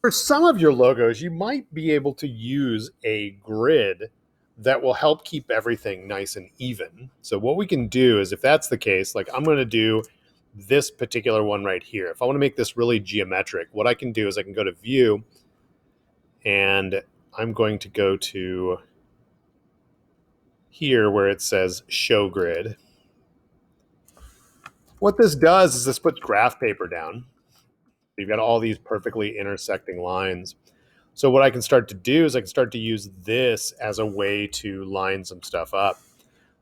For some of your logos, you might be able to use a grid that will help keep everything nice and even. So what we can do is, if that's the case, like I'm going to do this particular one right here. If I want to make this really geometric, what I can do is I can go to View, and I'm going to go to here where it says Show Grid. What this does is this puts graph paper down. You've got all these perfectly intersecting lines. So what I can start to do is I can start to use this as a way to line some stuff up.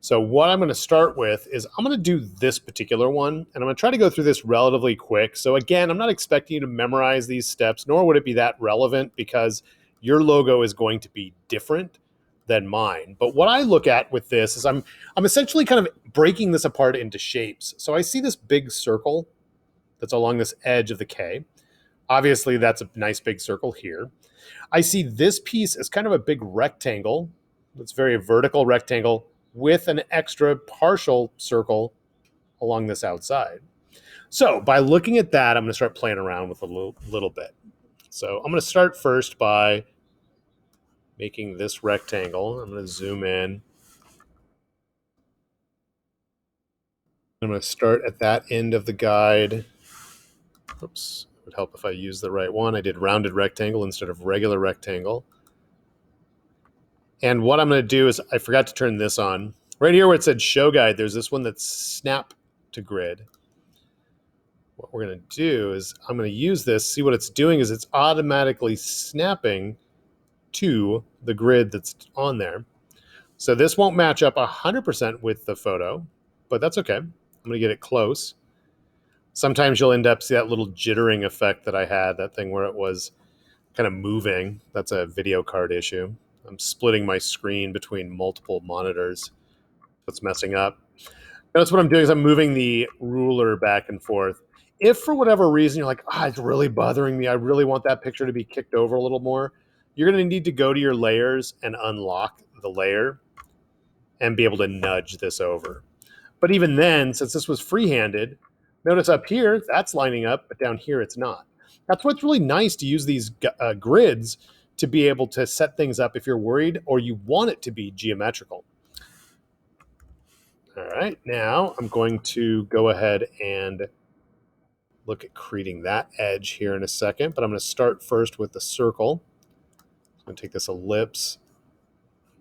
So what I'm going to start with is I'm going to do this particular one, and I'm going to try to go through this relatively quick. So again, I'm not expecting you to memorize these steps, nor would it be that relevant because your logo is going to be different than mine. But what I look at with this is I'm essentially kind of breaking this apart into shapes. So I see this big circle that's along this edge of the K. Obviously, that's a nice big circle here. I see this piece as kind of a big rectangle. It's very vertical rectangle with an extra partial circle along this outside. So by looking at that, I'm going to start playing around with a little bit. So I'm going to start first by making this rectangle. I'm going to zoom in. I'm going to start at that end of the guide. Oops, it would help if I use the right one. I did rounded rectangle instead of regular rectangle. And what I'm going to do is, I forgot to turn this on. Right here where it said show guide, there's this one that's snap to grid. What we're going to do is I'm going to use this. See what it's doing is it's automatically snapping to the grid that's on there. So this won't match up 100% with the photo, but that's okay. I'm going to get it close. Sometimes you'll end up see that little jittering effect that I had, that thing where it was kind of moving. That's a video card issue. I'm splitting my screen between multiple monitors. What's messing up? Notice what I'm doing is I'm moving the ruler back and forth. If for whatever reason you're like, it's really bothering me, I really want that picture to be kicked over a little more, you're going to need to go to your layers and unlock the layer and be able to nudge this over. But even then, since this was free-handed, notice up here, that's lining up, but down here it's not. That's what's really nice to use these grids to be able to set things up if you're worried or you want it to be geometrical. All right, now I'm going to go ahead and look at creating that edge here in a second, but I'm going to start first with the circle. I'm going to take this ellipse.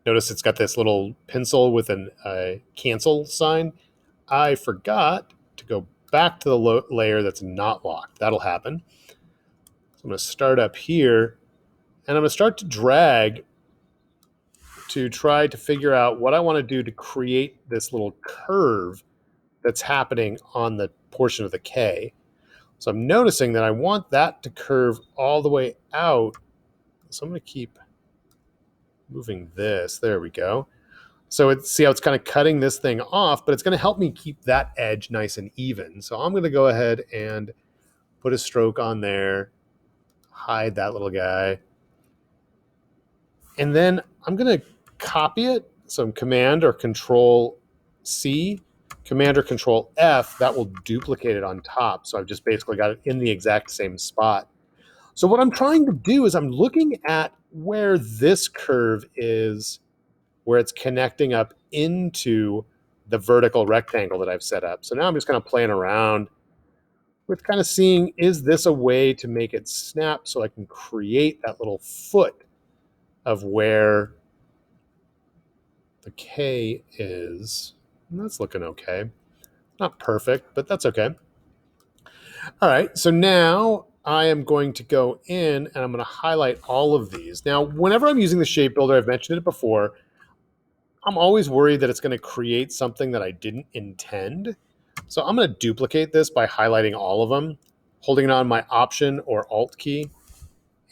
Notice it's got this little pencil with a cancel sign. I forgot to go back to the layer that's not locked. That'll happen. So I'm going to start up here, and I'm going to start to drag to try to figure out what I want to do to create this little curve that's happening on the portion of the K. So I'm noticing that I want that to curve all the way out. So I'm going to keep moving this. There we go. So see how it's kind of cutting this thing off, but it's going to help me keep that edge nice and even. So I'm going to go ahead and put a stroke on there, hide that little guy. And then I'm going to copy it. So Command or Control C, Command or Control F, that will duplicate it on top. So I've just basically got it in the exact same spot. So what I'm trying to do is I'm looking at where this curve is, where it's connecting up into the vertical rectangle that I've set up. So now I'm just kind of playing around with kind of seeing, is this a way to make it snap so I can create that little foot of where the K is. And that's looking okay. Not perfect, but that's okay. All right, so now I am going to go in and I'm going to highlight all of these. Now, whenever I'm using the shape builder, I've mentioned it before, I'm always worried that it's going to create something that I didn't intend. So I'm going to duplicate this by highlighting all of them, holding on my Option or Alt key,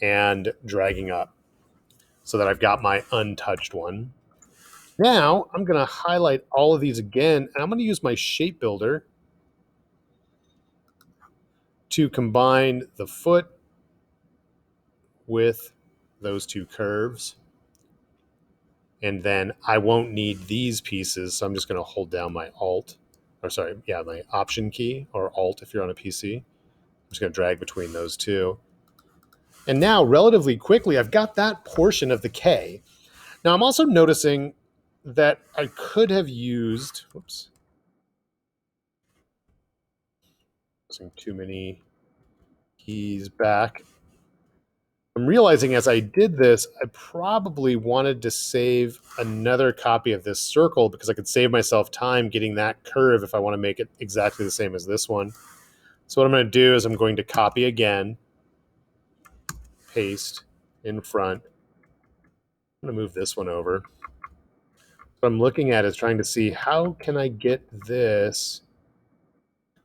and dragging up so that I've got my untouched one. Now I'm going to highlight all of these again, and I'm going to use my shape builder to combine the foot with those two curves. And then I won't need these pieces, so I'm just going to hold down my my Option key, or Alt if you're on a PC. I'm just going to drag between those two. And now, relatively quickly, I've got that portion of the K. Now, I'm also noticing that I could have used, whoops, using too many keys back. I'm realizing as I did this, I probably wanted to save another copy of this circle because I could save myself time getting that curve if I want to make it exactly the same as this one. So what I'm going to do is I'm going to copy again, paste in front. I'm going to move this one over. What I'm looking at is trying to see how can I get this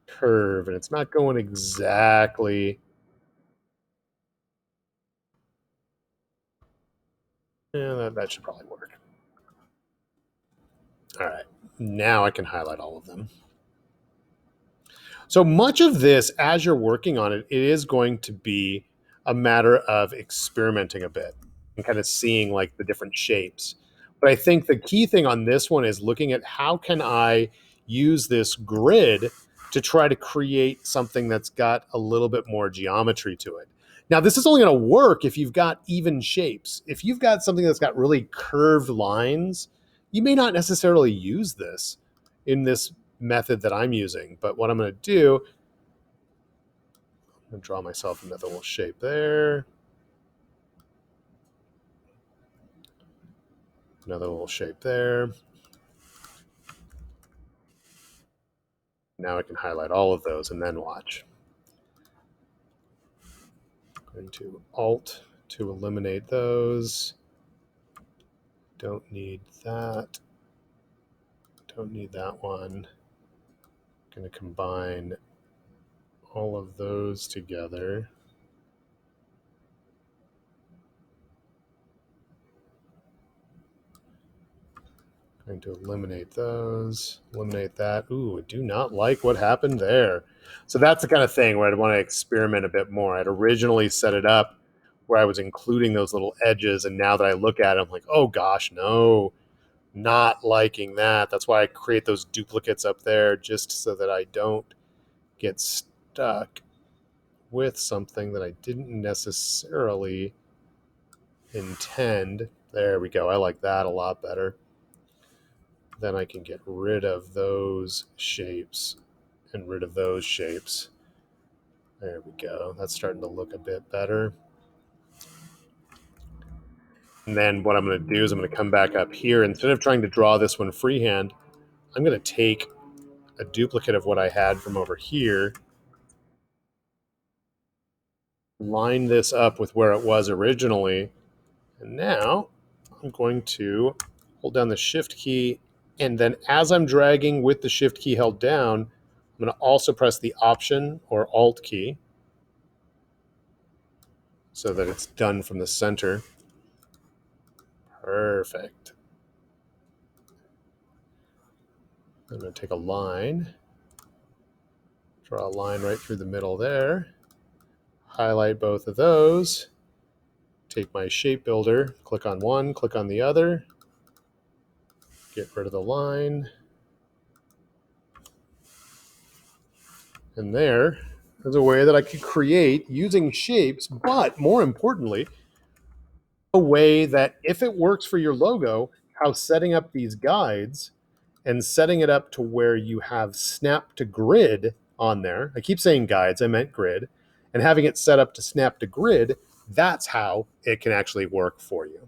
curve, and it's not going exactly. Yeah, that should probably work. All right, now I can highlight all of them. So much of this, as you're working on it, it is going to be a matter of experimenting a bit and kind of seeing like the different shapes. But I think the key thing on this one is looking at how can I use this grid to try to create something that's got a little bit more geometry to it. Now, this is only going to work if you've got even shapes. If you've got something that's got really curved lines, you may not necessarily use this in this method that I'm using. But what I'm going to do, I'm going to draw myself another little shape there. Another little shape there. Now I can highlight all of those and then watch. I'm going to Alt to eliminate those. Don't need that. Don't need that one. I'm going to combine all of those together. Going to eliminate those, eliminate that. Ooh, I do not like what happened there. So that's the kind of thing where I'd want to experiment a bit more. I'd originally set it up where I was including those little edges, and now that I look at it, I'm like, oh gosh, no, not liking that. That's why I create those duplicates up there, just so that I don't get stuck with something that I didn't necessarily intend. There we go. I like that a lot better. Then I can get rid of those shapes and rid of those shapes. There we go. That's starting to look a bit better. And then what I'm going to do is I'm going to come back up here. Instead of trying to draw this one freehand, I'm going to take a duplicate of what I had from over here, line this up with where it was originally, and now I'm going to hold down the Shift key, and then as I'm dragging with the Shift key held down, I'm going to also press the Option or Alt key so that it's done from the center. Perfect. I'm going to take a line, draw a line right through the middle there, highlight both of those, take my shape builder, click on one, click on the other, get rid of the line, and there is a way that I could create using shapes, but more importantly, a way that if it works for your logo, how setting up these guides and setting it up to where you have snap to grid on there. I keep saying guides, I meant grid. And having it set up to snap to grid, that's how it can actually work for you.